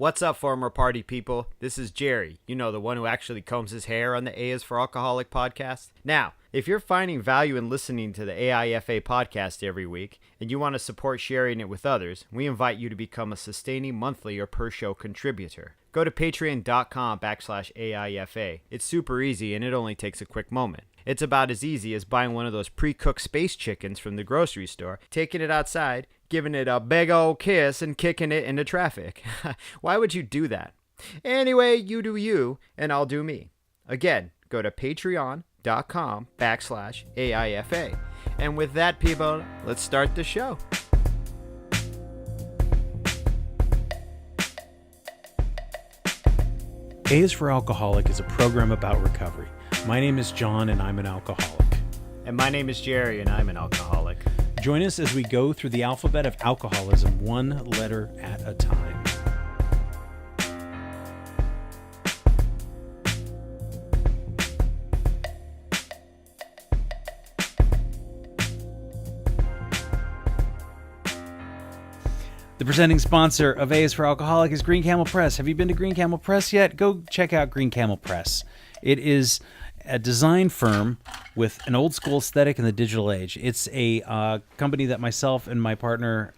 What's up, former party people? This is Jerry, you know, the one who actually combs his hair on the A is for Alcoholic podcast. Now, if you're finding value in listening to the AIFA podcast every week and you want to support sharing it with others, we invite you to become a sustaining monthly or per show contributor. Go to patreon.com/AIFA. It's super easy and it only takes a quick moment. It's about as easy as buying one of those pre-cooked space chickens from the grocery store, taking it outside, giving it a big old kiss, and kicking it into traffic. Why would you do that? Anyway, you do you, and I'll do me. Again, go to patreon.com/AIFA. And with that, people, let's start the show. A is for Alcoholic is a program about recovery. My name is John, and I'm an alcoholic. And my name is Jerry, and I'm an alcoholic. Join us as we go through the alphabet of alcoholism, one letter at a time. The presenting sponsor of A is for Alcoholic is Green Camel Press. Have you been to Green Camel Press yet? Go check out Green Camel Press. It is a design firm with an old school aesthetic in the digital age. It's a company that myself and my partner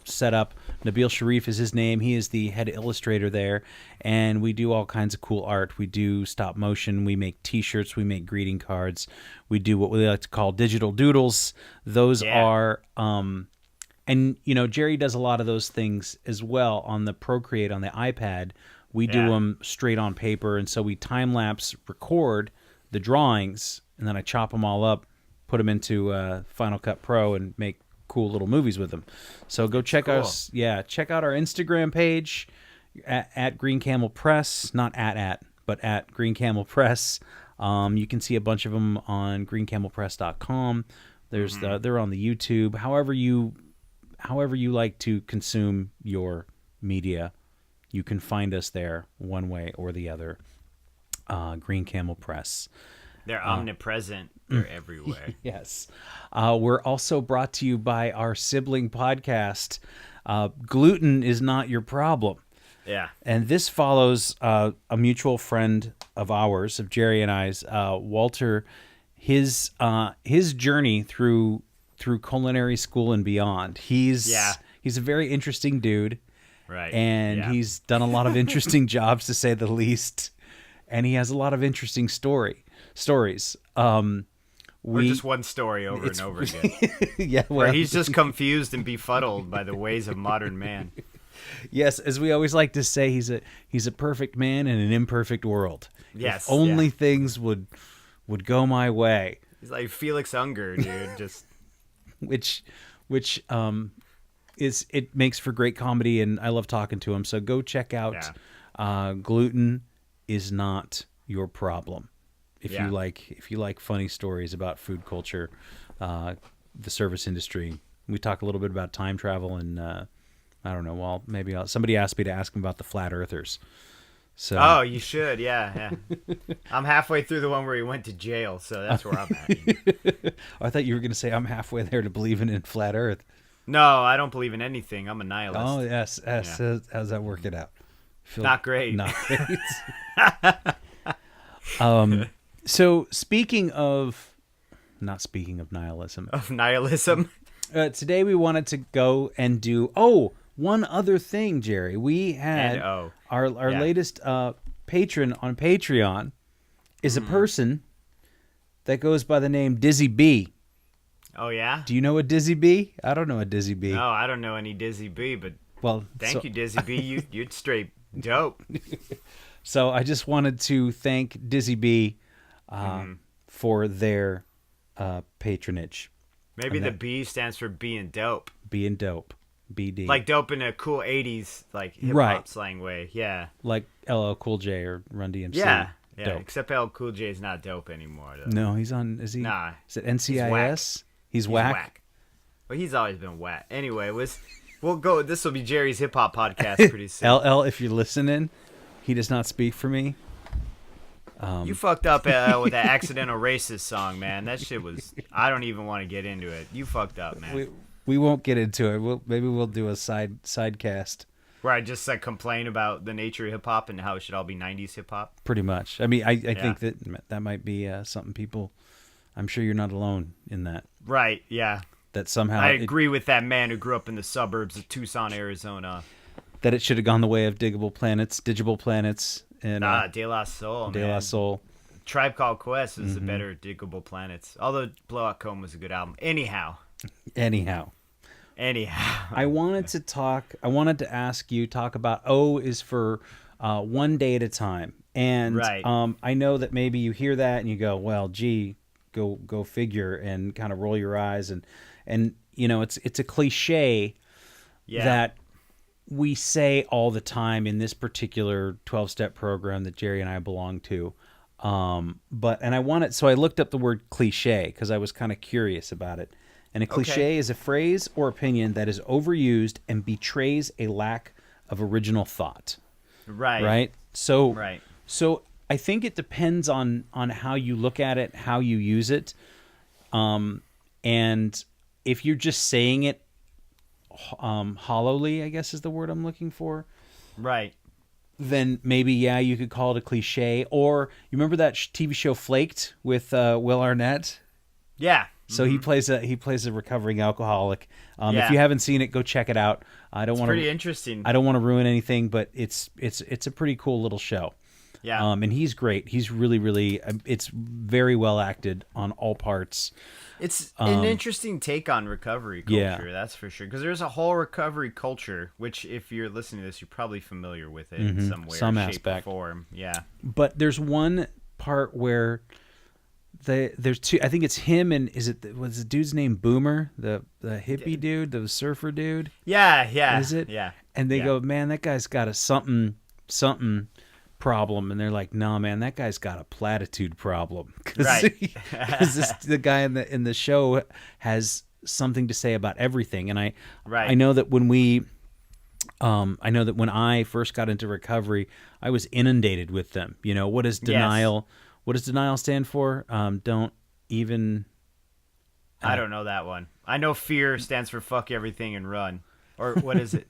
set up. Nabil Sharif is his name. He is the head illustrator there, and we do all kinds of cool art. We do stop motion. We make T-shirts. We make greeting cards. We do what we like to call digital doodles. Those are... and, you know, Jerry does a lot of those things as well on the Procreate, on the iPad. We do them straight on paper, and so we time-lapse record the drawings, and then I chop them all up, put them into Final Cut Pro, and make cool little movies with them. So go check us. Yeah, check out our Instagram page at Green Camel Press, not but at Green Camel Press. You can see a bunch of them on greencamelpress.com. There's they're on the YouTube. However you like to consume your media, you can find us there one way or the other. Green Camel Press. They're omnipresent. They're everywhere. Yes. We're also brought to you by our sibling podcast, Gluten is Not Your Problem. Yeah. And this follows a mutual friend of ours, of Jerry and I's, Walter, his journey through culinary school and beyond. He's a very interesting dude. Right. And he's done a lot of interesting jobs, to say the least. And he has a lot of interesting stories. Or just one story over and over again. Where he's just confused and befuddled by the ways of modern man. Yes, as we always like to say, he's a perfect man in an imperfect world. Yes. If only things would go my way. He's like Felix Unger, dude. Just which it makes for great comedy, and I love talking to him. So go check out Gluten is Not Your Problem. If you like funny stories about food culture, the service industry. We talk a little bit about time travel, and I don't know. Well, maybe somebody asked me to ask him about the flat earthers. So you should, yeah. I'm halfway through the one where he went to jail, so that's where I'm at. I thought you were going to say I'm halfway there to believing in flat Earth. No, I don't believe in anything. I'm a nihilist. Oh yes. Yeah. How's that working out? Not great. Not great. So not speaking of nihilism. Of nihilism. Today we wanted to go and do one other thing, Jerry. We had our latest patron on Patreon is a person that goes by the name Dizzy B. Oh yeah? Do you know a Dizzy B? I don't know a Dizzy B. No, I don't know any Dizzy B, but thank you, Dizzy B. You're straight dope. So I just wanted to thank Dizzy B for their patronage. Maybe the B stands for being dope. Being dope. BD. Like dope in a cool 80s like hip-hop slang way. Yeah. Like LL Cool J or Run DMC. Yeah. Dope. Except LL Cool J is not dope anymore, though. No, he's on... Is he? Nah. Is it NCIS? He's whack? Well, he's always been whack. Anyway, we'll go... This will be Jerry's hip-hop podcast pretty soon. LL, if you're listening, he does not speak for me. You fucked up with that accidental racist song, man. That shit was... I don't even want to get into it. You fucked up, man. We won't get into it. Maybe we'll do a side cast. Where I just like complain about the nature of hip hop and how it should all be 90s hip hop. Pretty much. I mean, I think that might be something people. I'm sure you're not alone in that. Right. Yeah. That somehow I agree with that man who grew up in the suburbs of Tucson, Arizona. That it should have gone the way of Digital Planets, and De La Soul. De La Soul. Tribe Called Quest was the better Diggable Planets. Although Blowout Comb was a good album. Anyhow. I wanted to ask you, talk about O is for one day at a time. And right. I know that maybe you hear that and you go, well, gee, go figure, and kind of roll your eyes. And you know, it's a cliche that we say all the time in this particular 12-step program that Jerry and I belong to. So I looked up the word cliche because I was kind of curious about it. And a cliche is a phrase or opinion that is overused and betrays a lack of original thought. Right. Right? So right. So I think it depends on how you look at it, how you use it. And if you're just saying it hollowly, I guess is the word I'm looking for. Right. Then maybe, you could call it a cliche. Or you remember that TV show Flaked with Will Arnett? Yeah. So he plays a recovering alcoholic. If you haven't seen it, go check it out. It's pretty interesting. I don't want to ruin anything, but it's a pretty cool little show. Yeah. And he's great. He's really, really. It's very well acted on all parts. It's an interesting take on recovery culture, that's for sure. Because there's a whole recovery culture, which if you're listening to this, you're probably familiar with it in some way, some shape, aspect, or form. Yeah. But there's one part where there's two. I think it's him and was the dude's name Boomer, the hippie dude, the surfer dude. Yeah. Is it? Yeah. And they go, man, that guy's got a something problem, and they're like, no, man, that guy's got a platitude problem. Right. Because the guy in the show has something to say about everything, and I know that when when I first got into recovery, I was inundated with them. You know, what does denial? Yes. What does denial stand for? Don't even. I don't know that one. I know fear stands for fuck everything and run, or what is it?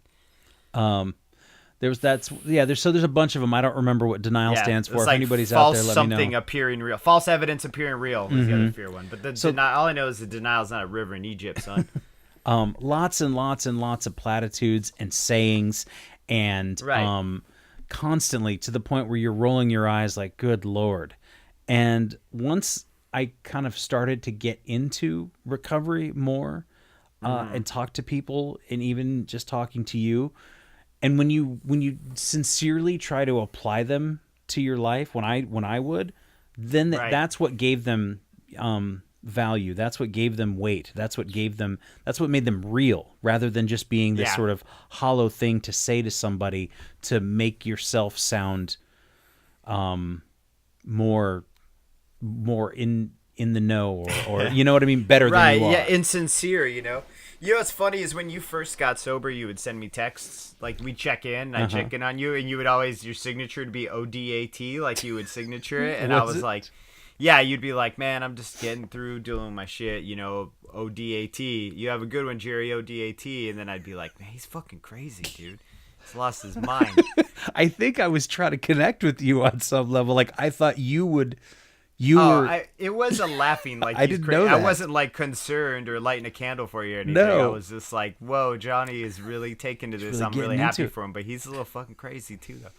There's a bunch of them. I don't remember what denial stands for. If anybody's out there, let me know. Something appearing real. False evidence appearing real was the other fear one. But all I know is the denial's not a river in Egypt, son. Lots and lots and lots of platitudes and sayings, and constantly to the point where you're rolling your eyes like, good Lord. And once I kind of started to get into recovery more and talk to people, and even just talking to you, and when you sincerely try to apply them to your life, when I would, then that's what gave them value. That's what gave them weight. That's what made them real, rather than just being this sort of hollow thing to say to somebody to make yourself sound more in the know, or you know what I mean, better than you are. Yeah, insincere, you know. You know what's funny is when you first got sober, you would send me texts. Like, we'd check in, and I'd check in on you, and you would always, your signature would be ODAT, like you would signature it. And I was like, yeah, you'd be like, man, I'm just getting through doing my shit, you know, ODAT. You have a good one, Jerry, ODAT. And then I'd be like, man, he's fucking crazy, dude. He's lost his mind. I think I was trying to connect with you on some level. Like, I thought you would... it wasn't laughing like I didn't know that. I wasn't like concerned or lighting a candle for you or anything. No. I was just like, whoa, Johnny is really taking to this. I'm really happy for him, but he's a little fucking crazy too, though.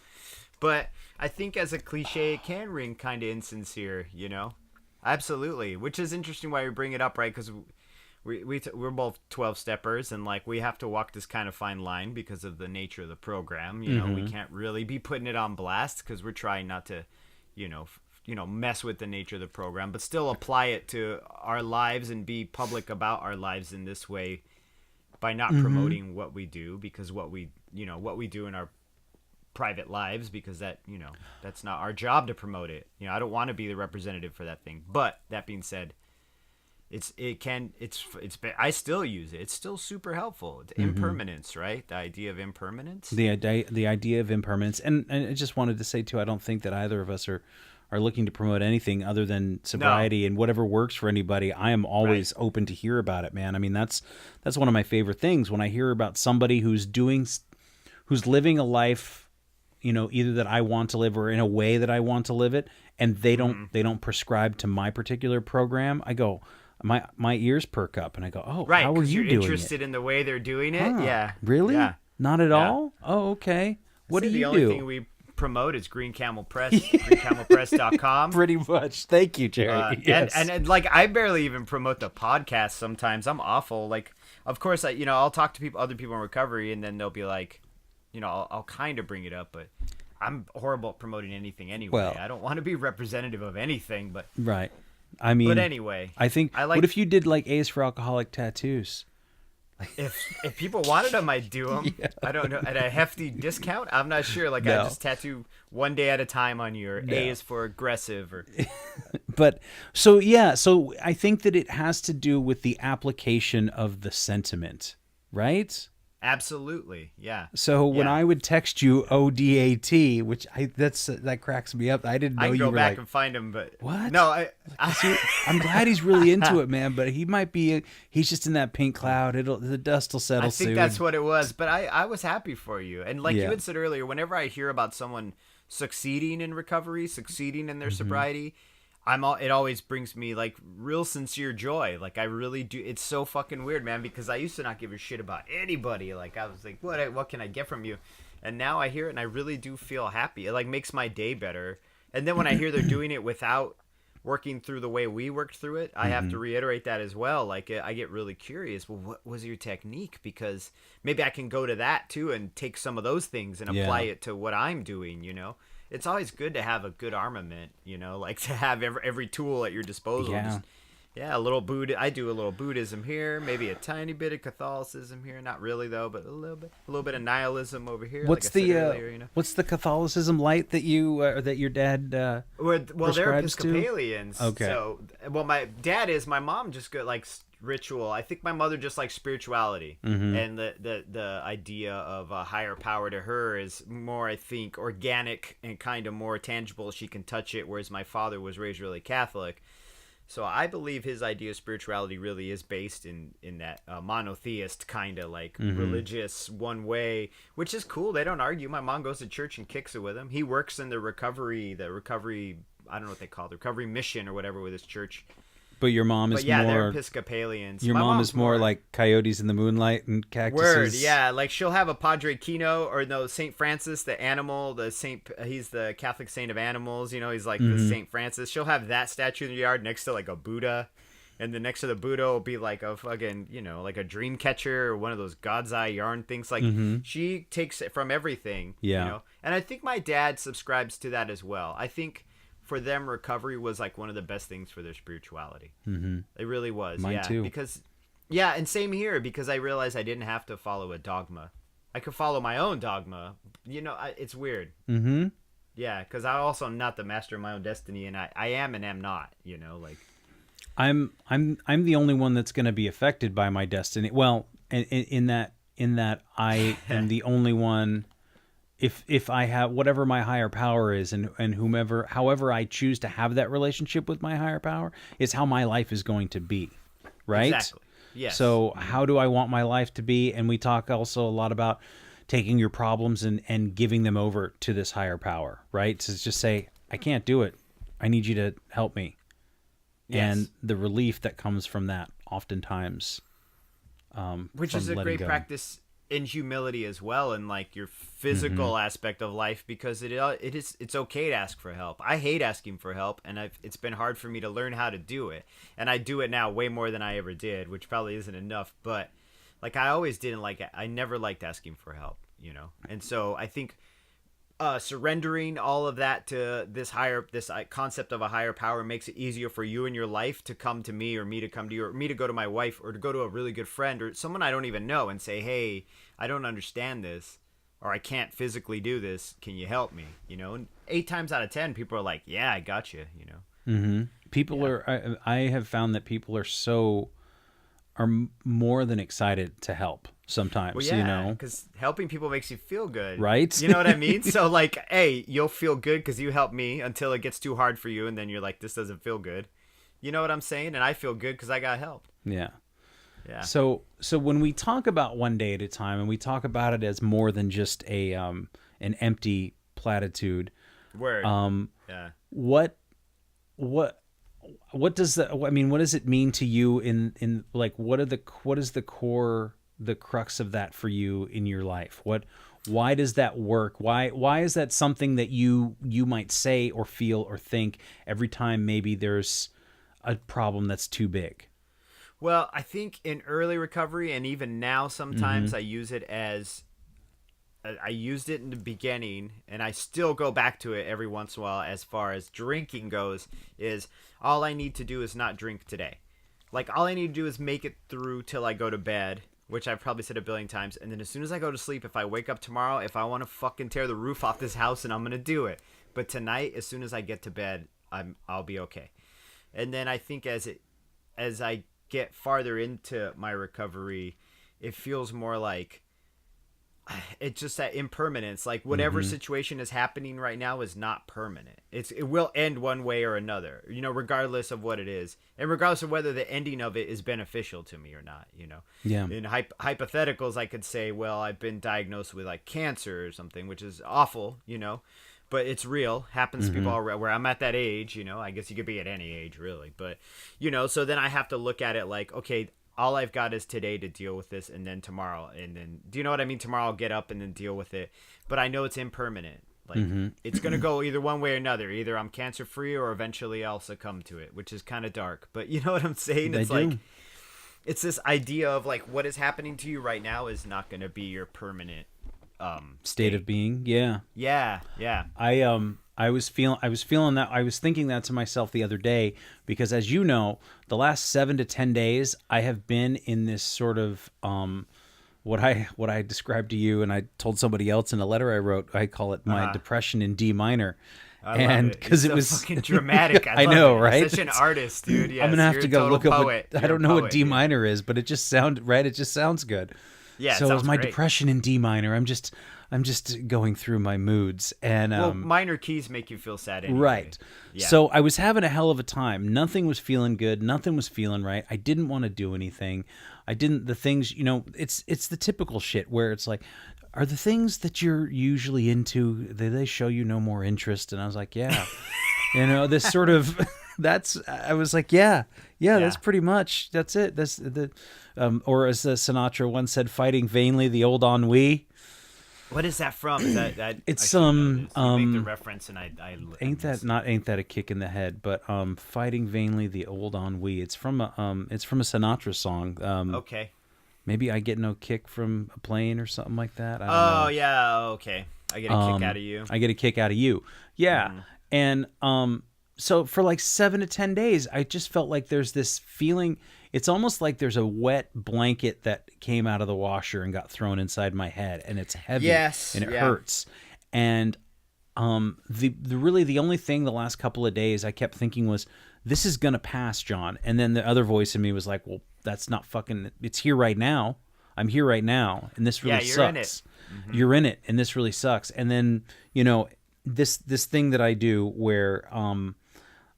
But I think as a cliche, it can ring kind of insincere, you know? Absolutely. Which is interesting why you bring it up, right? Because we're both 12-steppers, and like we have to walk this kind of fine line because of the nature of the program. You know, we can't really be putting it on blast because we're trying not to, you know, mess with the nature of the program, but still apply it to our lives and be public about our lives in this way by not promoting what we do, because what we do in our private lives, because that, you know, that's not our job to promote it. You know, I don't want to be the representative for that thing. But that being said, I still use it. It's still super helpful. It's impermanence, right? The idea of impermanence. The idea of impermanence. And I just wanted to say too, I don't think that either of us are looking to promote anything other than sobriety, and whatever works for anybody. I am always open to hear about it, man. I mean, that's one of my favorite things when I hear about somebody who's who's living a life, either that I want to live or in a way that I want to live it, and they don't prescribe to my particular program, I go, my ears perk up, and I go, oh, Right, how are you you're doing interested in the way they're doing it. Huh, Yeah. really? Yeah. Not at Yeah. all? Oh, okay. What do The you only do? thing we promote is Green Camel Press, greencamelpress.com. Pretty much. Thank you, Jerry. Yes. And like I barely even promote the podcast sometimes. I'm awful. Like, of course, I'll talk to other people in recovery, and then they'll be like, I'll kind of bring it up, but I'm horrible at promoting anything anyway. Well, I don't want to be representative of anything, but right. I mean, but anyway, I think. What if you did like A's for Alcoholic tattoos? If people wanted them, I'd do them. Yeah. I don't know, at a hefty discount. I'm not sure. Like, No. I just tattoo one day at a time on you, or No. A is for aggressive, or But so I think that it has to do with the application of the sentiment, right? absolutely, yeah. So when Yeah. I would text you ODAT, which that cracks me up. I didn't know I can you go were back like, and find them, but what? No, I'm glad he's really into it, man. But he's just in that pink cloud. The dust will settle I think soon. that's what it was. But I was happy for you, and like Yeah. you had said earlier, whenever I hear about someone succeeding in recovery, succeeding in their sobriety, it always brings me like real sincere joy. Like I really do. It's so fucking weird, man, because I used to not give a shit about anybody. Like I was like, what can I get from you? And now I hear it and I really do feel happy. It like makes my day better. And then when I hear they're doing it without working through the way we worked through it, I have to reiterate that as well. Like I get really curious. Well, what was your technique? Because maybe I can go to that too and take some of those things and apply it to what I'm doing, It's always good to have a good armament, like to have every tool at your disposal. Yeah. A little I do a little Buddhism here, maybe a tiny bit of Catholicism here, not really though, but a little bit of nihilism over here. What's like I said earlier, what's the Catholicism light that you that your dad well, they're prescribes to? Episcopalians. Okay. So, my dad is. My mom just got like ritual. I think my mother just likes spirituality, and the idea of a higher power to her is more, I think, organic and kind of more tangible. She can touch it, whereas my father was raised really Catholic. So I believe his idea of spirituality really is based in that monotheist kind of like religious one way, which is cool. They don't argue. My mom goes to church and kicks it with him. He works in the recovery, I don't know what they call it, the recovery mission or whatever with his church. But your mom is they're more Episcopalians. Your mom is more like coyotes in the moonlight and cactuses. Word, yeah. Like she'll have a Padre Kino or no Saint Francis, the animal, he's the Catholic saint of animals. He's like the Saint Francis. She'll have that statue in the yard next to like a Buddha, and then next to the Buddha will be like a fucking like a dream catcher or one of those God's eye yarn things. Like she takes it from everything. Yeah. And I think my dad subscribes to that as well. I think for them, recovery was like one of the best things for their spirituality. It really was. Mine too. Because, and same here, because I realized I didn't have to follow a dogma. I could follow my own dogma. It's weird. Yeah, because I also am not the master of my own destiny, and I am and am not. Like I'm the only one that's going to be affected by my destiny. Well, in that I am the only one. If I have whatever my higher power is and however I choose to have that relationship with my higher power is how my life is going to be, right? Exactly. Yes. So how do I want my life to be? And we talk also a lot about taking your problems and giving them over to this higher power, right? To just say, I can't do it. I need you to help me. Yes. And the relief that comes from that oftentimes. Which is a great practice in humility as well, and like your physical aspect of life, because it's okay to ask for help. I hate asking for help, and it's been hard for me to learn how to do it, and I do it now way more than I ever did, which probably isn't enough, but like I always didn't like it. I never liked asking for help, and so I think surrendering all of that to this concept of a higher power makes it easier for you in your life to come to me, or me to come to you, or me to go to my wife, or to go to a really good friend or someone I don't even know and say, hey, I don't understand this, or I can't physically do this. Can you help me? And 8 times out of 10, people are like, yeah, I got you. People are. I have found that people are more than excited to help sometimes. Well, yeah, because helping people makes you feel good, right? You know what I mean? So like, hey, you'll feel good because you helped me until it gets too hard for you, and then you're like, this doesn't feel good. You know what I'm saying? And I feel good because I got help. Yeah. Yeah. So when we talk about one day at a time, and we talk about it as more than just an empty platitude, Word. Yeah. what does that? I mean, what does it mean to you in like what is the core, the crux of that for you in your life? Why does that work? Why is that something that you might say or feel or think every time maybe there's a problem that's too big? Well, I think in early recovery, and even now sometimes I use it as I used it in the beginning, and I still go back to it every once in a while as far as drinking goes, is all I need to do is not drink today. Like, all I need to do is make it through till I go to bed, which I've probably said a billion times, and then as soon as I go to sleep, if I wake up tomorrow, if I want to fucking tear the roof off this house, and I'm going to do it. But tonight, as soon as I get to bed, I'll be okay. And then I think as I get farther into my recovery, it feels more like it's just that impermanence. Like, whatever situation is happening right now is not permanent. It will end one way or another, regardless of what it is, and regardless of whether the ending of it is beneficial to me or not. Yeah. In hypotheticals, I could say, well, I've been diagnosed with like cancer or something, which is awful, but it's real. Happens to people already. Where I'm at that age, I guess you could be at any age really, but so then I have to look at it like, okay, all I've got is today to deal with this, and then tomorrow, and then, do you know what I mean? Tomorrow I'll get up and then deal with it. But I know it's impermanent. Like, it's going to go either one way or another. Either I'm cancer free or eventually I'll succumb to it, which is kind of dark. But you know what I'm saying? It's like, it's this idea of like, what is happening to you right now is not going to be your permanent state of being. Yeah. Yeah. I was feeling that. I was thinking that to myself the other day, because as you know, the last 7 to 10 days, I have been in this sort of, what I described to you, and I told somebody else in a letter I wrote. I call it my depression in D minor. And because it was fucking dramatic. I know, right? You're such an artist, dude. Yes, I'm gonna have to go look up what, I don't know what D dude. minor is, but it just sounds right. It just sounds good. Yeah. So it was my great. depression in D minor. I'm just going through my moods, and well, minor keys make you feel sad anyway. Right. Yeah. So I was having a hell of a time. Nothing was feeling good. Nothing was feeling right. I didn't want to do anything. The things, it's the typical shit where it's like, are the things that you're usually into, they show you no more interest? And I was like, yeah, this sort of, I was like, yeah, that's pretty much, that's it. That's the, or as Sinatra once said, fighting vainly the old ennui. What is that from? Is that it's you make the reference, and I ain't that a kick in the head? But fighting vainly the old ennui. It's from a Sinatra song. Okay. Maybe I get no kick from a plane or something like that. I don't know. Yeah, okay. I get a kick out of you. I get a kick out of you. Yeah, and so for like 7 to 10 days, I just felt like there's this feeling. It's almost like there's a wet blanket that came out of the washer and got thrown inside my head, and it's heavy, and it hurts. And the only thing the last couple of days I kept thinking was, this is gonna pass, John. And then the other voice in me was like, well, that's not fucking. It's here right now. I'm here right now, and this really sucks. In it. You're in it, and this really sucks. And then this thing that I do where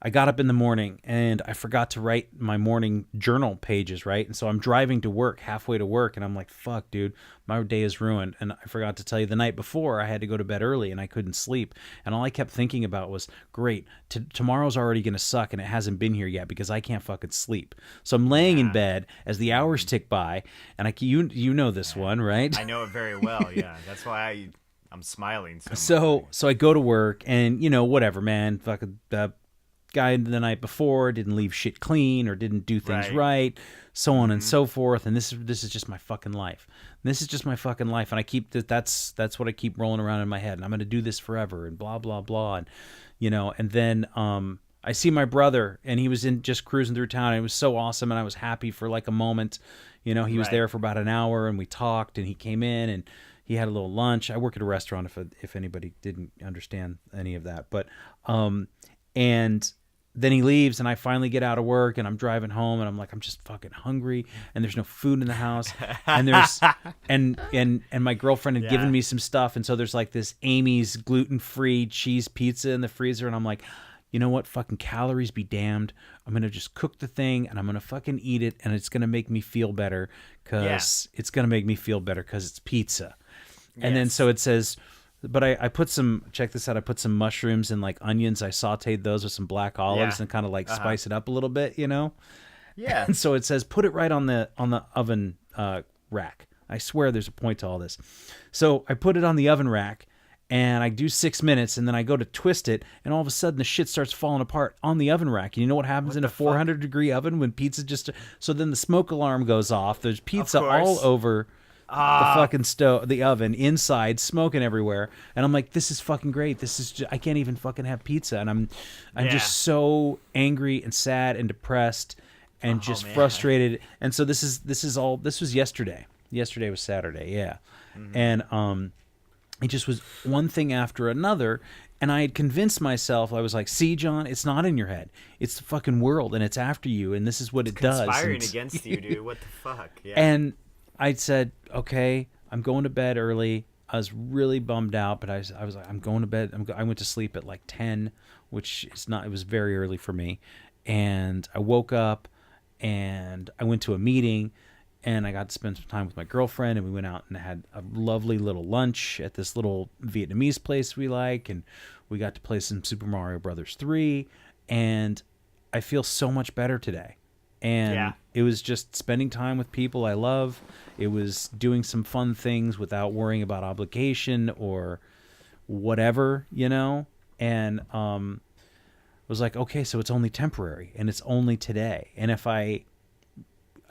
I got up in the morning and I forgot to write my morning journal pages, right? And so I'm driving to work, halfway to work, and I'm like, fuck, dude, my day is ruined. And I forgot to tell you, the night before, I had to go to bed early and I couldn't sleep. And all I kept thinking about was, great, tomorrow's already going to suck, and it hasn't been here yet because I can't fucking sleep. So I'm laying in bed as the hours tick by, and you know this one, right? I know it very well, yeah. That's why I'm smiling so much. So I go to work, and, whatever, man, fucking guy the night before didn't leave shit clean or didn't do things right, so on and so forth, and this is just my fucking life. This is just my fucking life, and I keep that's what I keep rolling around in my head, and I'm going to do this forever, and blah blah blah, and and then I see my brother, and he was just cruising through town, and it was so awesome, and I was happy for like a moment. He was there for about an hour, and we talked, and he came in, and he had a little lunch. I work at a restaurant, if anybody didn't understand any of that, but and then he leaves, and I finally get out of work, and I'm driving home, and I'm like, I'm just fucking hungry, and there's no food in the house, and there's and my girlfriend had given me some stuff, and so there's like this Amy's gluten-free cheese pizza in the freezer, and I'm like, you know what? Fucking calories be damned. I'm going to just cook the thing and I'm going to fucking eat it, and it's going to make me feel better because it's going to make me feel better because it's pizza. And then so it says, but I put some, check this out, I put some mushrooms and like onions. I sauteed those with some black olives and kind of like spice it up a little bit, you know? Yeah. And so it says, put it right on the oven rack. I swear there's a point to all this. So I put it on the oven rack and I do 6 minutes, and then I go to twist it, and all of a sudden the shit starts falling apart on the oven rack. And you know what happens in a 400-degree oven when pizza just... So then the smoke alarm goes off. There's pizza all over the fucking stove, the oven, inside, smoking everywhere. And I'm like, this is fucking great. This is just, I can't even fucking have pizza. And I'm just so angry and sad and depressed and just frustrated. And so this was yesterday. Yesterday was Saturday, yeah. And it just was one thing after another, and I had convinced myself, I was like, see, John, it's not in your head. It's the fucking world, and it's after you, and this is what it does. It's conspiring against you, dude. What the fuck? Yeah. And I said, okay, I'm going to bed early. I was really bummed out, but I was like, I'm going to bed. I went to sleep at like 10, which is not, it was very early for me. And I woke up, and I went to a meeting, and I got to spend some time with my girlfriend, and we went out and had a lovely little lunch at this little Vietnamese place we like, and we got to play some Super Mario Brothers 3, and I feel so much better today. And it was just spending time with people I love. It was doing some fun things without worrying about obligation or whatever, you know? And was like, okay, so it's only temporary, and it's only today. And if I...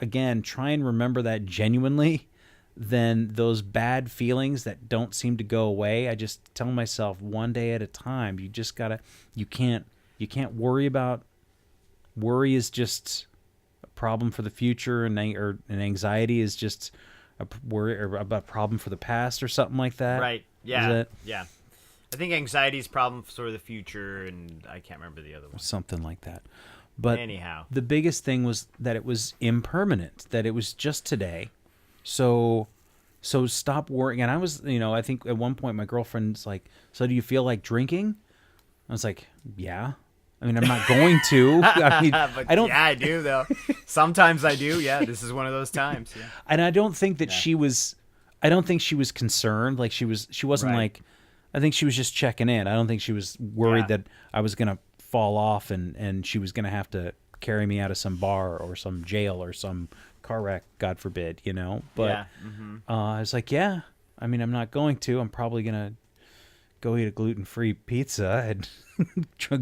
again, try and remember that genuinely, then those bad feelings that don't seem to go away, I just tell myself one day at a time. You just gotta, you can't worry about, worry is just a problem for the future, and anxiety is just a worry or about problem for the past or something like that. Right. Yeah. Yeah. I think anxiety is a problem for the future, and I can't remember the other one. Something like that. But anyhow, the biggest thing was that it was impermanent, that it was just today. So stop worrying. And I was, I think at one point my girlfriend's like, so do you feel like drinking? I was like, yeah. I mean, I'm not going to. I mean, but I don't. Yeah, I do though. Sometimes I do. Yeah, this is one of those times. Yeah. And I don't think that she was. I don't think she was concerned. Like she wasn't like. I think she was just checking in. I don't think she was worried that I was gonna fall off and she was gonna have to carry me out of some bar or some jail or some car wreck, God forbid, But I was like, yeah. I mean, I'm not going to. I'm probably gonna go eat a gluten-free pizza and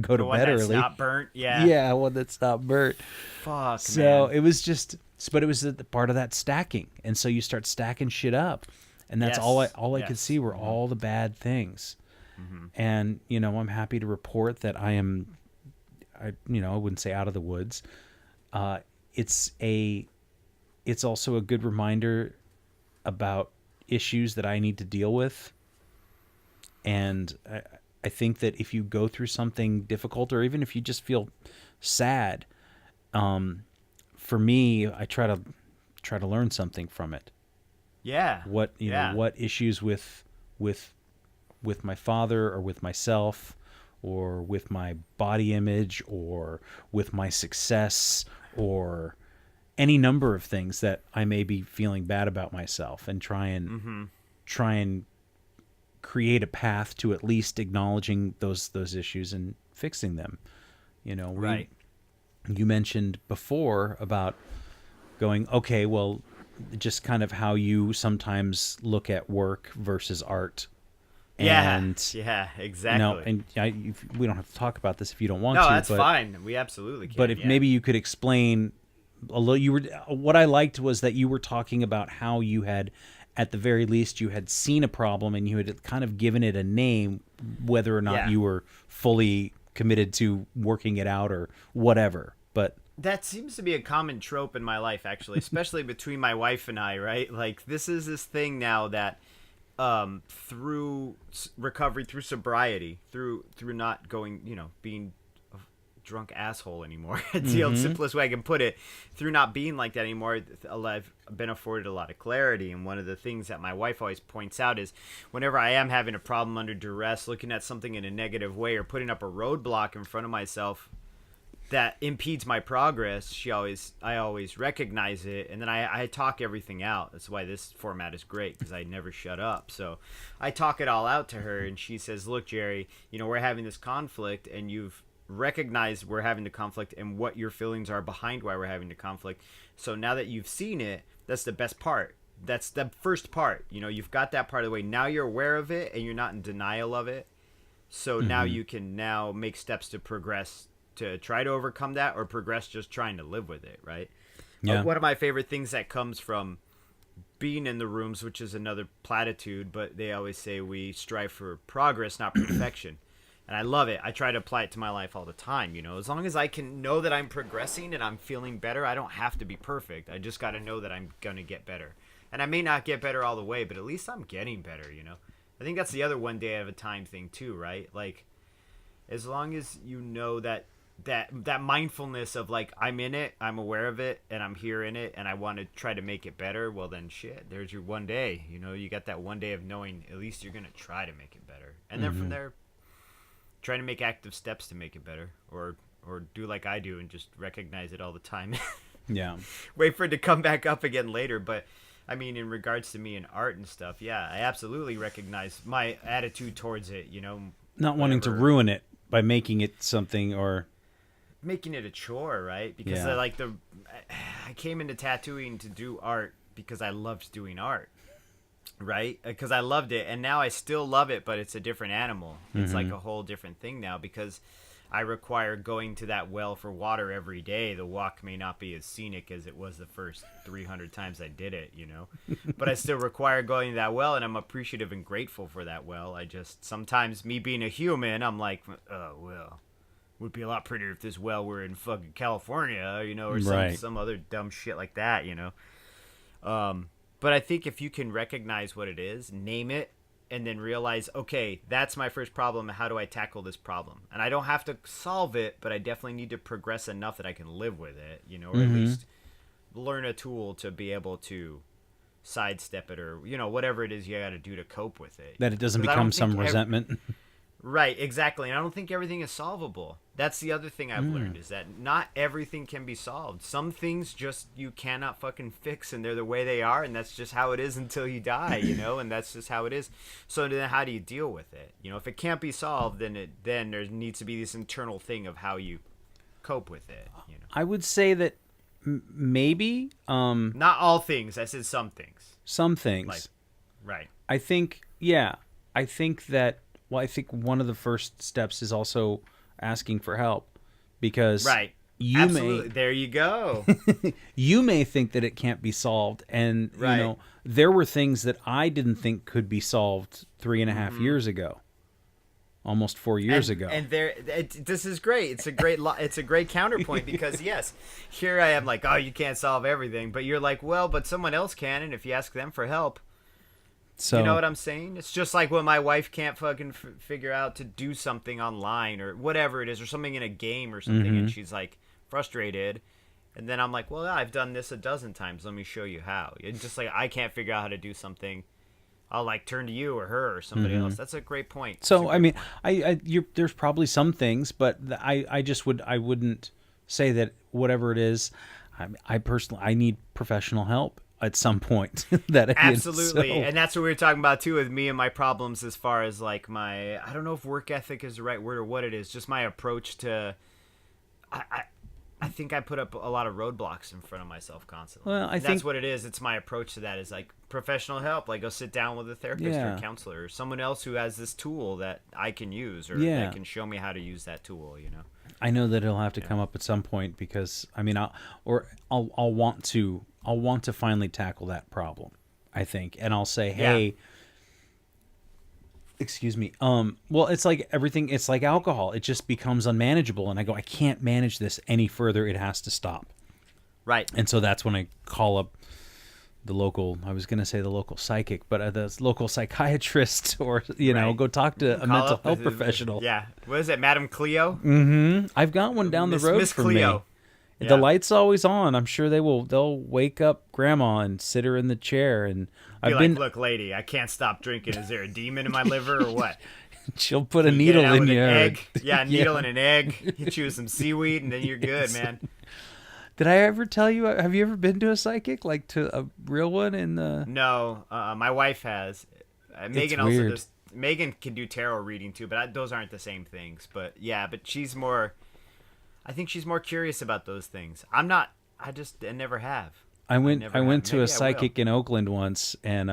go to bed early. Not burnt. Yeah. Yeah, one that's not burnt. Fuck. So man. it was just, but it was the part of that stacking, and so you start stacking shit up. And that's all I could see were all the bad things. And, I'm happy to report that I wouldn't say out of the woods. It's also a good reminder about issues that I need to deal with. And I think that if you go through something difficult, or even if you just feel sad, for me, I try to learn something from it. Yeah. What issues with my father or with myself or with my body image or with my success or any number of things that I may be feeling bad about myself, and try and create a path to at least acknowledging those issues and fixing them. Right. You mentioned before about going, okay, well, just kind of how you sometimes look at work versus art. And, yeah, exactly. We don't have to talk about this if you don't want to. No, that's fine. We absolutely can. But if maybe you could explain a little. What I liked was that you were talking about how you had, at the very least, you had seen a problem and you had kind of given it a name, whether or not you were fully committed to working it out or whatever. But that seems to be a common trope in my life, actually, especially between my wife and I, right? Like, this is this thing now that through recovery, through sobriety, through not going, being drunk asshole anymore. It's the simplest way I can put it. Through not being like that anymore, I've been afforded a lot of clarity. And one of the things that my wife always points out is whenever I am having a problem under duress, looking at something in a negative way or putting up a roadblock in front of myself that impedes my progress, I always recognize it, and then I talk everything out. That's why this format is great, because I never shut up. So I talk it all out to her, and she says, look, Jerry, we're having this conflict, and you've recognized we're having the conflict and what your feelings are behind why we're having the conflict. So now that you've seen it, that's the best part. That's the first part. You've got that part of the way. Now you're aware of it, and you're not in denial of it. So now you can now make steps to progress, to try to overcome that, or progress just trying to live with it, right? Yeah. One of my favorite things that comes from being in the rooms, which is another platitude, but they always say we strive for progress, not perfection. And I love it. I try to apply it to my life all the time. As long as I can know that I'm progressing and I'm feeling better, I don't have to be perfect. I just got to know that I'm going to get better. And I may not get better all the way, but at least I'm getting better, I think that's the other one day at a time thing too, right? Like, as long as you know that mindfulness of like, I'm in it, I'm aware of it, and I'm here in it, and I want to try to make it better, well then shit, there's your one day. You got that one day of knowing at least you're going to try to make it better. And then from there, try to make active steps to make it better, or do like I do and just recognize it all the time. Yeah. Wait for it to come back up again later. But I mean, in regards to me and art and stuff, yeah, I absolutely recognize my attitude towards it, Not wanting to ruin it by making it something, or making it a chore, right? Because I came into tattooing to do art because I loved doing art, right? Because I loved it, and now I still love it, but it's a different animal. It's like a whole different thing now, because I require going to that well for water every day. The walk may not be as scenic as it was the first 300 times I did it, but I still require going to that well, and I'm appreciative and grateful for that well. I just, sometimes me being a human, I'm like, oh, well, would be a lot prettier if this well were in fucking California, or some other dumb shit like that, But I think if you can recognize what it is, name it, and then realize, okay, that's my first problem. How do I tackle this problem? And I don't have to solve it, but I definitely need to progress enough that I can live with it, or at least learn a tool to be able to sidestep it, or, whatever it is you got to do to cope with it. that it doesn't become some resentment. Right, exactly. And I don't think everything is solvable. That's the other thing I've learned, is that not everything can be solved. Some things just you cannot fucking fix, and they're the way they are, and that's just how it is until you die, and that's just how it is. So then how do you deal with it? If it can't be solved, then there needs to be this internal thing of how you cope with it. I would say that maybe not all things. I said some things. Some things. Like, right. I think that, well, I think one of the first steps is also asking for help, because there you go. You may think that it can't be solved, and there were things that I didn't think could be solved 3.5 years ago, almost 4 years ago. And this is great. It's a great counterpoint, because yes, here I am like, oh, you can't solve everything, but you're like, well, but someone else can, and if you ask them for help. So, you know what I'm saying? It's just like when my wife can't fucking figure out to do something online or whatever it is, or something in a game or something, and she's like frustrated. And then I'm like, well, I've done this a dozen times. Let me show you how. It's just like I can't figure out how to do something. I'll like turn to you or her or somebody else. That's a great point. So, I mean, there's probably some things, but I wouldn't say that whatever it is, I personally, I need professional help at some point. Absolutely. And that's what we were talking about too, with me and my problems as far as like I don't know if work ethic is the right word or what it is, just my approach to, I think I put up a lot of roadblocks in front of myself constantly. Well, that's what it is. It's my approach to that is like professional help. Like go sit down with a therapist or a counselor or someone else who has this tool that I can use, or that can show me how to use that tool, I know that it'll have to come up at some point, because I mean, I'll want to finally tackle that problem, I think, and I'll say, hey, excuse me. Well, it's like everything. It's like alcohol. It just becomes unmanageable, and I go, I can't manage this any further. It has to stop. Right. And so that's when I call up the local, I was going to say the local psychic, but the local psychiatrist, or, you know, Right. go talk to a Call mental up health the- professional. Yeah. What is it, Madam Cleo? I've got one down the Miss- road Miss for Cleo. me. Yeah. The light's always on. I'm sure they'll wake up grandma and sit her in the chair. And Be I've been, like, look, lady, I can't stop drinking. Is there a demon in my liver or what? she'll put a Get it needle out in with you. an or- egg. Yeah, a needle and an egg. Hit you with some seaweed, and then you're good, man. Did I ever tell you? Have you ever been to a psychic, like to a real one? In the No, my wife has. Megan also weird. does. Megan can do tarot reading too, but those aren't the same things. But yeah, but she's more. I think she's more curious about those things. I'm not. I never have. I went never to have. a Maybe I will. psychic in Oakland once, and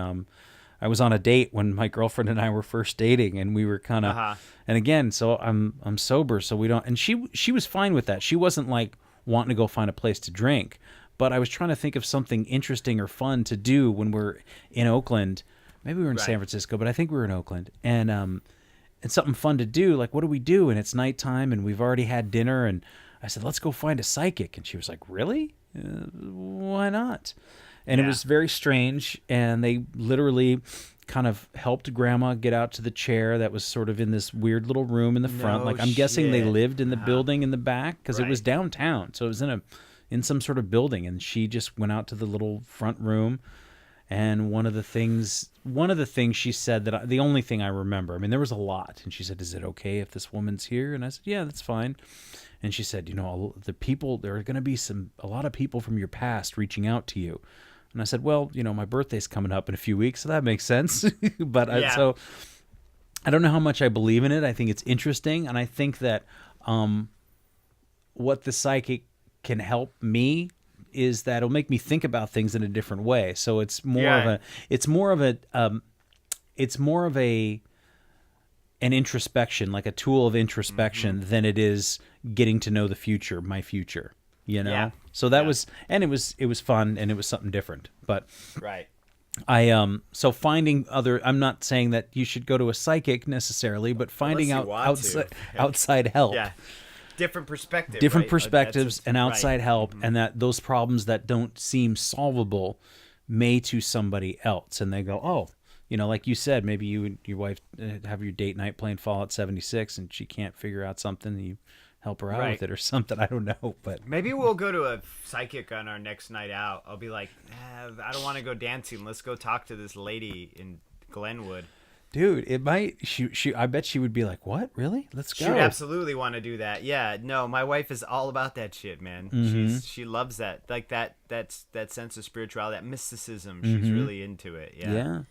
I was on a date when my girlfriend and I were first dating, and we were kind of. Uh-huh. And again, so I'm sober, so we don't. And she was fine with that. She wasn't like wanting to go find a place to drink, but I was trying to think of something interesting or fun to do when we're in Oakland. Maybe we were in San Right. Francisco, but I think we were in Oakland, and something fun to do. Like, what do we do? And it's nighttime, and we've already had dinner, and I said, let's go find a psychic. And she was like, really? Why not? And it Yeah. was very strange. And they literally kind of helped grandma get out to the chair that was sort of in this weird little room in the front. No Like, I'm guessing they shit. lived in the building in the back, because it was Right. downtown. So it was in some sort of building. And she just went out to the little front room. And one of the things she said the only thing I remember, I mean, there was a lot. And she said, is it okay if this woman's here? And I said, yeah, that's fine. And she said, you know, there are going to be a lot of people from your past reaching out to you. And I said, well, you know, my birthday's coming up in a few weeks, so that makes sense. But Yeah. so I don't know how much I believe in it. I think it's interesting. And I think that what the psychic can help me is that it'll make me think about things in a different way. So it's more of an introspection, like a tool of introspection, than it is getting to know the future, my future, you know? Yeah. So that Yeah. it was fun, and it was something different. But Right. so finding I'm not saying that you should go to a psychic necessarily, but finding Unless you want to. outside help. Yeah. Different perspective. Different right? perspectives and outside right. help, and that those problems that don't seem solvable may to somebody else, and they go, oh, you know, like you said, maybe you and your wife have your date night playing Fallout 76, and she can't figure out something, and you help her out Right. with it or something. I don't know, but Maybe we'll go to a psychic on our next night out. I'll be like, I don't want to go dancing. Let's go talk to this lady in Glenwood. dude, it might. She. I bet she would be like, what? Really? Let's go. She'd absolutely want to do that. Yeah, no, my wife is all about that shit, man. She loves that, like that sense of spirituality, that mysticism. She's really into it. Yeah. Yeah.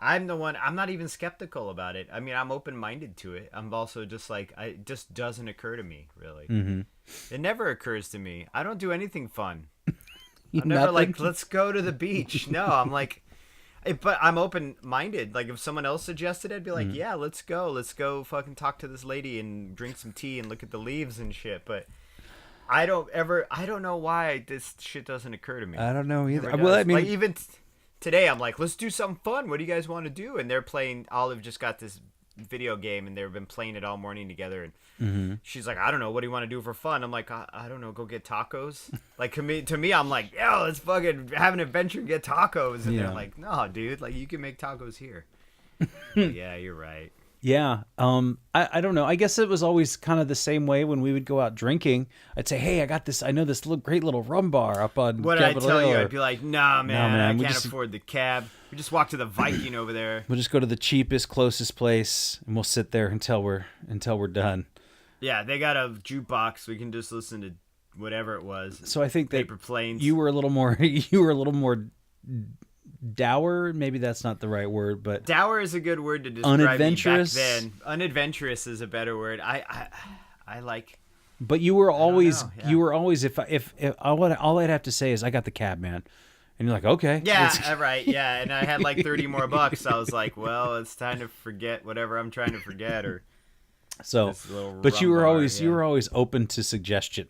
I'm not even skeptical about it. I mean, I'm open-minded to it. I'm also just like, it just doesn't occur to me, really. It never occurs to me. I don't do anything fun. I'm never like, Nothing? let's go to the beach. No, I'm like, but I'm open-minded. Like, if someone else suggested it, I'd be like, yeah, let's go. Let's go fucking talk to this lady and drink some tea and look at the leaves and shit. But I don't know why this shit doesn't occur to me. I don't know either. Never Well, does. I mean, like, even today, I'm like, let's do something fun. What do you guys want to do? And they're playing. Olive just got this video game, and they've been playing it all morning together. And she's like, I don't know. What do you want to do for fun? I'm like, I don't know. Go get tacos. Like, to me, I'm like, yo, let's fucking have an adventure and get tacos. And Yeah. they're like, no, dude. Like, you can make tacos here. But yeah, you're right. yeah. I don't know. I guess it was always kind of the same way when we would go out drinking. I'd say, hey, I know this great little rum bar up on What did I Capitol tell Hill, you? or I'd be like, nah, man, I we can't just- afford the cab. We just walk to the Viking over there. we'll just go to the cheapest, closest place, and we'll sit there until we're done. Yeah, they got a jukebox. We can just listen to whatever it was. So I think that Paper planes. you were a little more dour. Maybe that's not the right word, but Dour is a good word to describe Unadventurous? me back then. Unadventurous is a better word. I like. but you were always know, yeah. you were always if all I'd have to say is I got the cab, man, and you're like, okay, Yeah, right. Yeah, and I had like 30 more bucks. I was like, well, it's time to forget whatever I'm trying to forget, or So, this little but you rum were bar, always yeah. open to suggestion.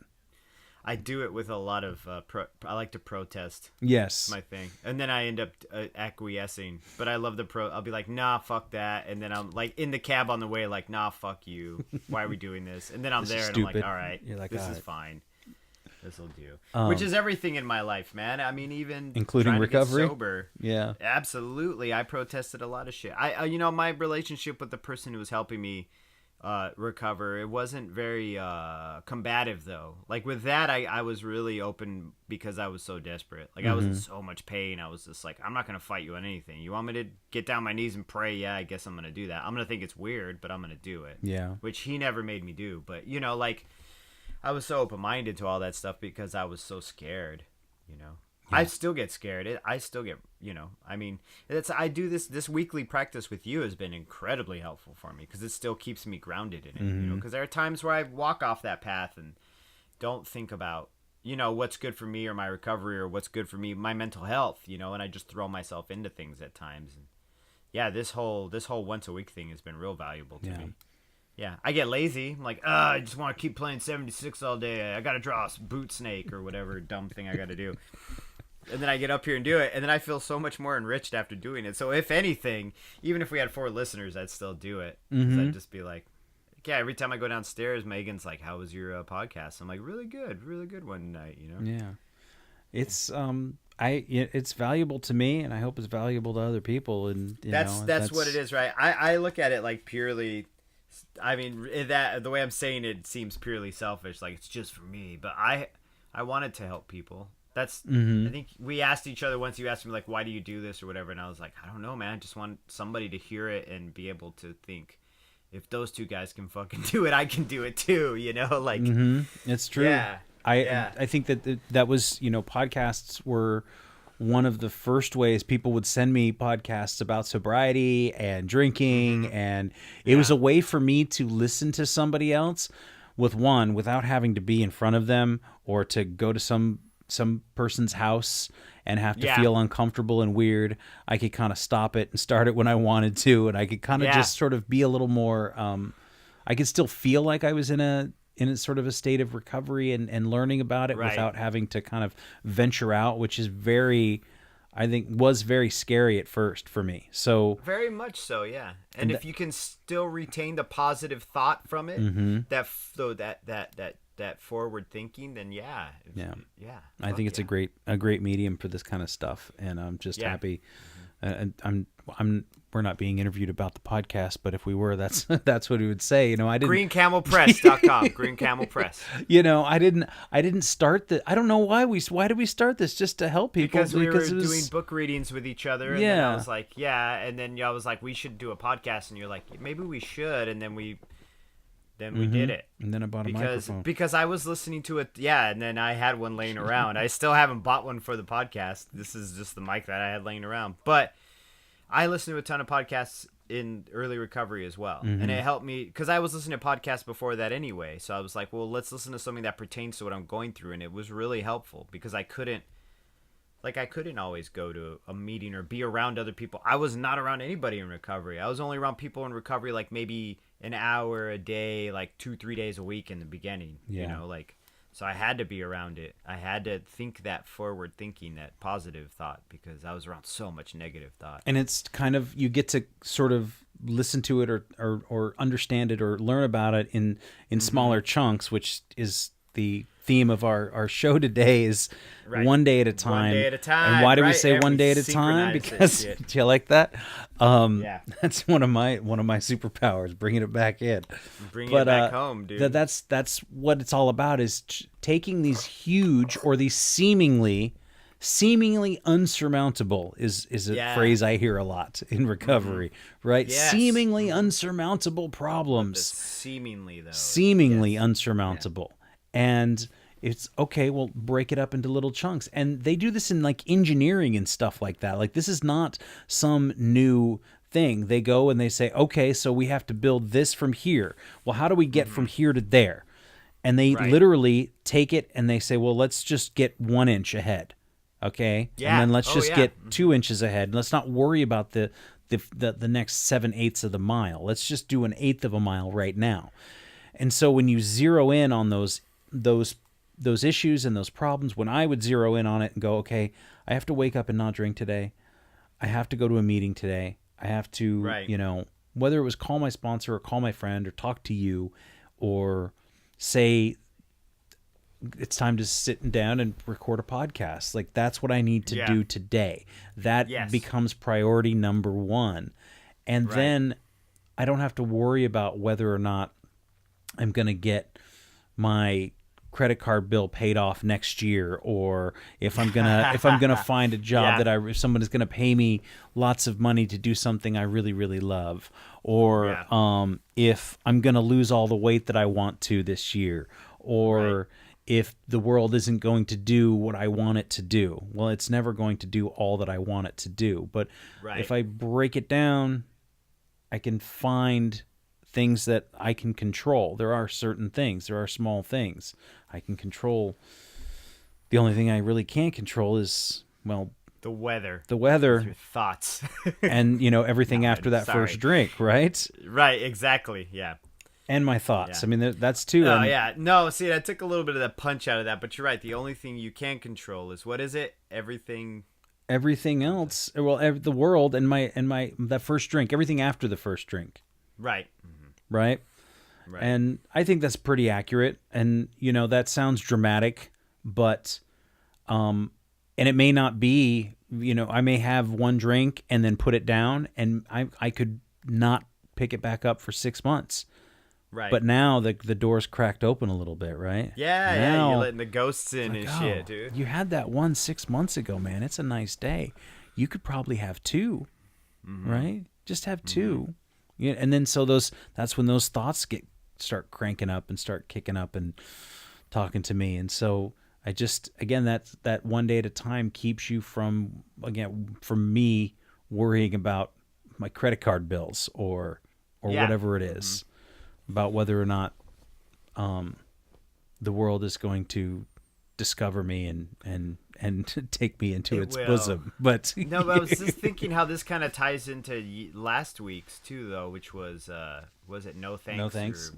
I do it with a lot of. I like to protest. Yes. My thing, and then I end up acquiescing. But I love I'll be like, nah, fuck that, and then I'm like in the cab on the way, like, nah, fuck you. Why are we doing this? And then I'm This there, is and I'm like, stupid. all right, You're like, this all is right. fine. This'll do. Which is everything in my life, man. I mean, even including trying recovery. to get sober. Yeah. Absolutely. I protested a lot of shit. My relationship with the person who was helping me recover, it wasn't very combative though. Like with that, I was really open because I was so desperate. Like I was in so much pain. I was just like, I'm not gonna fight you on anything. You want me to get down my knees and pray? Yeah, I guess I'm gonna do that. I'm gonna think it's weird, but I'm gonna do it. Yeah. Which he never made me do. But like I was so open-minded to all that stuff because I was so scared. Yeah. I still get scared. I still get, I mean, I do this weekly practice with you has been incredibly helpful for me because it still keeps me grounded in it, because there are times where I walk off that path and don't think about, what's good for me or my recovery or what's good for me, my mental health, and I just throw myself into things at times. And yeah, this whole once a week thing has been real valuable to me. Yeah, I get lazy. I'm like, I just want to keep playing 76 all day. I got to draw a boot snake or whatever dumb thing I got to do. And then I get up here and do it, and then I feel so much more enriched after doing it. So if anything, even if we had 4 listeners, I'd still do it. I'd just be like, yeah, every time I go downstairs, Megan's like, how was your podcast? I'm like, really good one night, Yeah. It's it's valuable to me, and I hope it's valuable to other people. And that's what it is, right? I look at it like purely, I mean, that the way I'm saying it seems purely selfish, like it's just for me, but I wanted to help people. That's I think we asked each other once. You asked me like, why do you do this or whatever, and I was like, I don't know, man. I just want somebody to hear it and be able to think, if those 2 guys can fucking do it, I can do it too. Like it's true. Yeah. I think that was podcasts were one of the first ways people would send me podcasts about sobriety and drinking, and it was a way for me to listen to somebody else without having to be in front of them or to go to some person's house and have to feel uncomfortable and weird. I could kind of stop it and start it when I wanted to, and I could kind of just sort of be a little more I could still feel like I was in a sort of a state of recovery and learning about it without having to kind of venture out, which is was very scary at first for me. So very much so, yeah. And if you can still retain the positive thought from it, that forward thinking, then I think it's a great medium for this kind of stuff, and I'm just happy. We're not being interviewed about the podcast, but if we were, that's what we would say. I didn't greencamelpress.com. Green Camel Press. I didn't start the. I don't know why did we start this, just to help people, because we were doing book readings with each other, and then I was like, and then I was like, we should do a podcast, and you're like, maybe we should, and then we did it. And then I bought a microphone. Because I was listening to it, and then I had one laying around. I still haven't bought one for the podcast. This is just the mic that I had laying around. But I listen to a ton of podcasts in early recovery as well. And it helped me, because I was listening to podcasts before that anyway. So I was like, well, let's listen to something that pertains to what I'm going through. And it was really helpful because I couldn't always go to a meeting or be around other people. I was not around anybody in recovery. I was only around people in recovery like maybe an hour a day, like 2-3 days a week in the beginning. So I had to be around it. I had to think that forward thinking, that positive thought, because I was around so much negative thought. And it's kind of, you get to sort of listen to it or understand it or learn about it in smaller chunks, which is the theme of our show today, is one day at a time. 1 day at a time. And why do we say 1 day at a time? Because do you like that? That's one of my superpowers, bringing it back in. Bringing it back home, dude. That's what it's all about, is taking these huge, or these seemingly unsurmountable is a phrase I hear a lot in recovery, right? Yes. Seemingly unsurmountable problems. Seemingly, though. Seemingly unsurmountable. And it's okay, well, break it up into little chunks. And they do this in like engineering and stuff like that. Like, this is not some new thing. They go and they say, okay, so we have to build this from here. Well, how do we get from here to there? And they literally take it and they say, well, let's just get 1 inch ahead. Okay. Yeah. And then let's just get 2 inches ahead. Let's not worry about the next 7/8 of the mile. Let's just do 1/8 of a mile right now. And so when you zero in on those issues and those problems, when I would zero in on it and go, okay, I have to wake up and not drink today. I have to go to a meeting today. I have to, whether it was call my sponsor or call my friend or talk to you or say it's time to sit down and record a podcast. Like, that's what I need to do today. That becomes priority number one. And then I don't have to worry about whether or not I'm going to get my credit card bill paid off next year, or if I'm gonna find a job that if someone is gonna pay me lots of money to do something I really, really love, or if I'm gonna lose all the weight that I want to this year, or if the world isn't going to do what I want it to do. Well, it's never going to do all that I want it to do. But if I break it down, I can find things that I can control. There are certain things. There are small things I can control. The only thing I really can't control is, well, the weather. Your thoughts. And, everything after that first drink, right? Right, exactly, yeah. And my thoughts. I mean, that's too. Oh, yeah. No, see, I took a little bit of that punch out of that, but you're right. The only thing you can control is, what is it? Everything else. Well, the world and that first drink. Everything after the first drink. Right. Right. And I think that's pretty accurate. And, that sounds dramatic, but, and it may not be, I may have one drink and then put it down, and I could not pick it back up for 6 months. Right. But now the door's cracked open a little bit, right? Yeah, you're letting the ghosts in and shit, dude. You had that one 6 months ago, man. It's a nice day. You could probably have two, right? Just have two. Yeah, and then that's when those thoughts start cranking up and start kicking up and talking to me. And so I just, again, that one day at a time keeps you from me worrying about my credit card bills or whatever it is, about whether or not the world is going to discover me and take me into its bosom. But no, but I was just thinking how this kind of ties into last week's too, though, which was it no thanks? No thanks.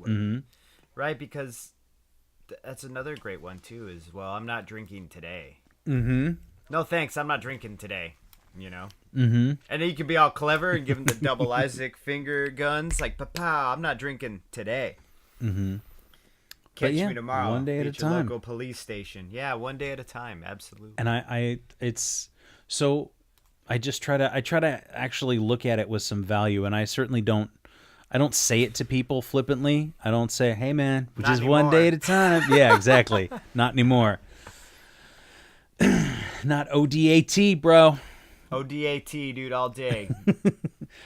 Right, because that's another great one too. Is, well, I'm not drinking today. No thanks, I'm not drinking today. And then you can be all clever and give him the double Isaac finger guns, like, "Papa, I'm not drinking today." Catch me tomorrow. One day at a time. Local police station. Yeah, one day at a time. Absolutely. And I just try to actually look at it with some value. And I certainly don't say it to people flippantly. I don't say, "Hey man, Not just anymore. one day at a time." Yeah, exactly. Not anymore. Not ODAT, bro. ODAT, dude, all day.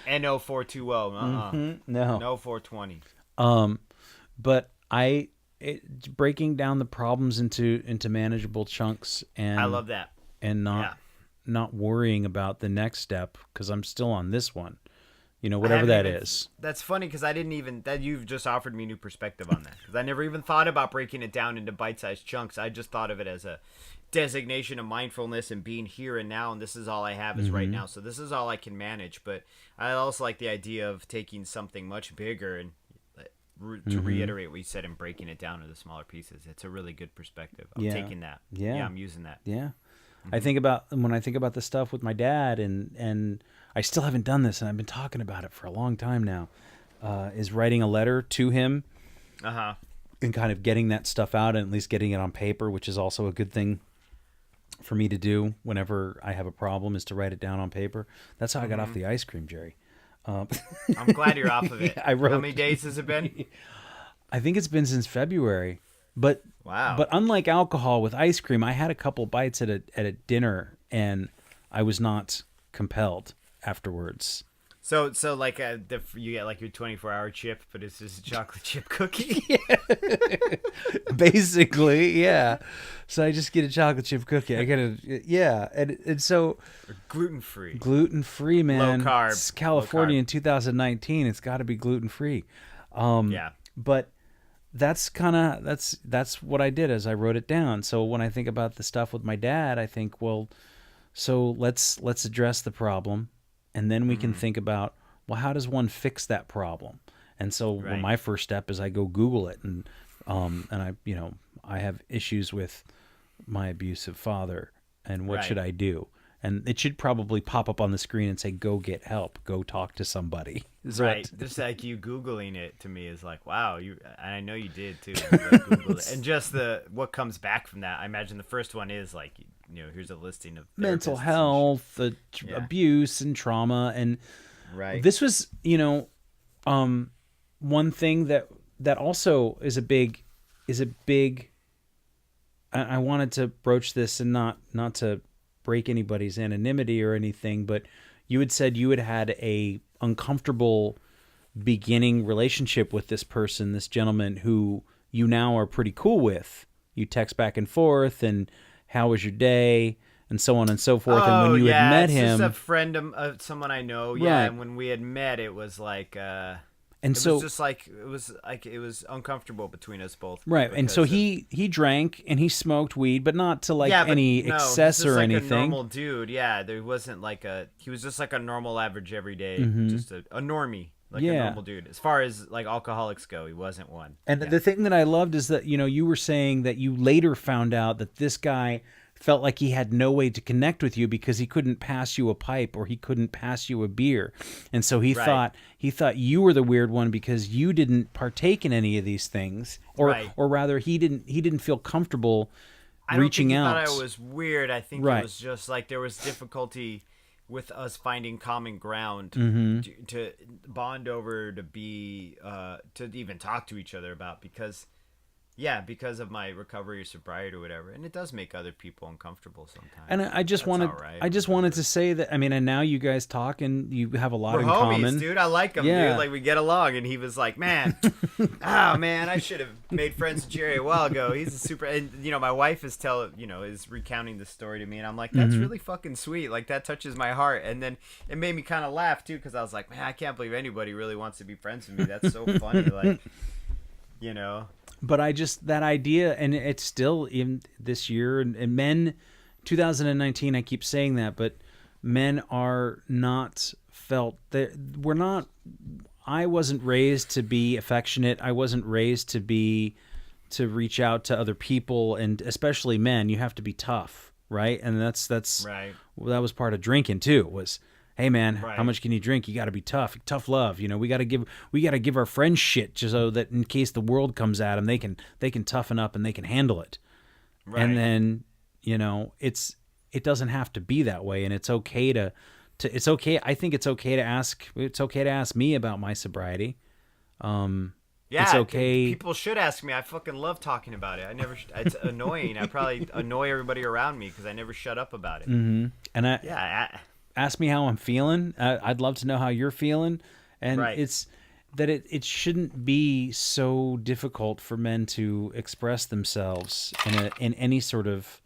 NO420. No 420. But breaking down the problems into manageable chunks, and I love that. And not worrying about the next step, because I'm still on this one, whatever that is. That's funny, because you've just offered me new perspective on that, because I never even thought about breaking it down into bite-sized chunks. I just thought of it as a designation of mindfulness and being here and now, and this is all I have is right now, so this is all I can manage. But I also like the idea of taking something much bigger and to reiterate what you said and breaking it down into smaller pieces. It's a really good perspective. I'm taking that. Yeah, I'm using that. Yeah. I think about the stuff with my dad, and I still haven't done this, and I've been talking about it for a long time now, is writing a letter to him, and kind of getting that stuff out, and at least getting it on paper, which is also a good thing for me to do whenever I have a problem, is to write it down on paper. That's how I got off the ice cream, Jerry. I'm glad you're off of it. How many days has it been? I think it's been since February. But wow. But unlike alcohol, with ice cream, I had a couple bites at a dinner, and I was not compelled afterwards. So like you get like your 24-hour chip, but it's just a chocolate chip cookie. Basically, yeah. So I just get a chocolate chip cookie. I get and so gluten free, man. Low carb. It's California in 2019. It's got to be gluten free. But that's what I did, as I wrote it down. So when I think about the stuff with my dad, I think, well, so let's address the problem. And then we can think about, well, how does one fix that problem? And so my first step is I go Google it, and I have issues with my abusive father, and what should I do? And it should probably pop up on the screen and say, go get help, go talk to somebody. Right. Just like you Googling it to me is like, wow, and I know you did too. You like Googled it. And just what comes back from that, I imagine the first one is like, here's a listing of mental health, abuse and trauma. And right. This was, one thing that also is a big, I wanted to broach this and not to break anybody's anonymity or anything, but you had said you had a uncomfortable beginning relationship with this person, this gentleman who you now are pretty cool with. You text back and forth and how was your day and so on and so forth. And when you had met him, just a friend of someone I know. Yeah. Right. And when we had met, it was like, it was uncomfortable between us both. Right. And so he drank and he smoked weed, but not to any excess or anything. A normal dude. Yeah. There wasn't he was just like a normal average everyday, just a normie, a normal dude. As far as like alcoholics go, he wasn't one. And the thing that I loved is that, you were saying that you later found out that this guy felt like he had no way to connect with you because he couldn't pass you a pipe or he couldn't pass you a beer. And so he thought you were the weird one because you didn't partake in any of these things, or rather he didn't feel comfortable reaching out. I thought I was weird. I think it was just like there was difficulty with us finding common ground to bond over, to be to even talk to each other about, because of my recovery or sobriety or whatever. And it does make other people uncomfortable sometimes. And I just wanted to say that, and now you guys talk and you have a lot in homies, common. Dude, I like him, dude. Like, we get along. And he was like, man, I should have made friends with Jerry a while ago. He's a super, and my wife is recounting the story to me, and I'm like, that's really fucking sweet. Like, that touches my heart. And then it made me kind of laugh too, because I was like, man, I can't believe anybody really wants to be friends with me. That's so funny. Like, But that idea, and it's still in this year, and men, 2019, I keep saying that, but men are not felt that we're not. I wasn't raised to be affectionate. I wasn't raised to reach out to other people, and especially men. You have to be tough, right? And that's right. That was part of drinking too. Was, hey man, how much can you drink? You got to be tough. Tough love. We got to give our friends shit just so that in case the world comes at them, they can toughen up and they can handle it. Right. And then, it doesn't have to be that way. And it's okay it's okay. I think it's okay to ask me about my sobriety. It's okay. People should ask me. I fucking love talking about it. It's annoying. I probably annoy everybody around me because I never shut up about it. Mm-hmm. And ask me how I'm feeling. I'd love to know how you're feeling. And it's that it shouldn't be so difficult for men to express themselves in any sort of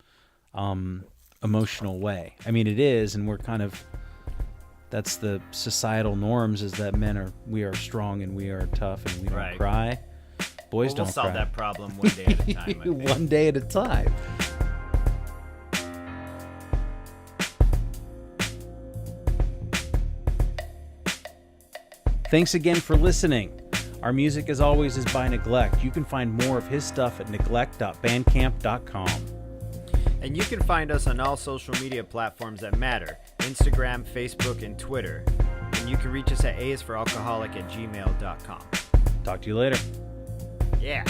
emotional way. I mean, it is, and we're kind of, that's the societal norms, is that we are strong and we are tough and we don't cry. Boys don't cry. We'll solve that problem one day at a time. I think. One day at a time. Thanks again for listening. Our music, as always, is by Neglect. You can find more of his stuff at neglect.bandcamp.com. And you can find us on all social media platforms that matter: Instagram, Facebook, and Twitter. And you can reach us at aisforalcoholic@gmail.com. Talk to you later. Yeah.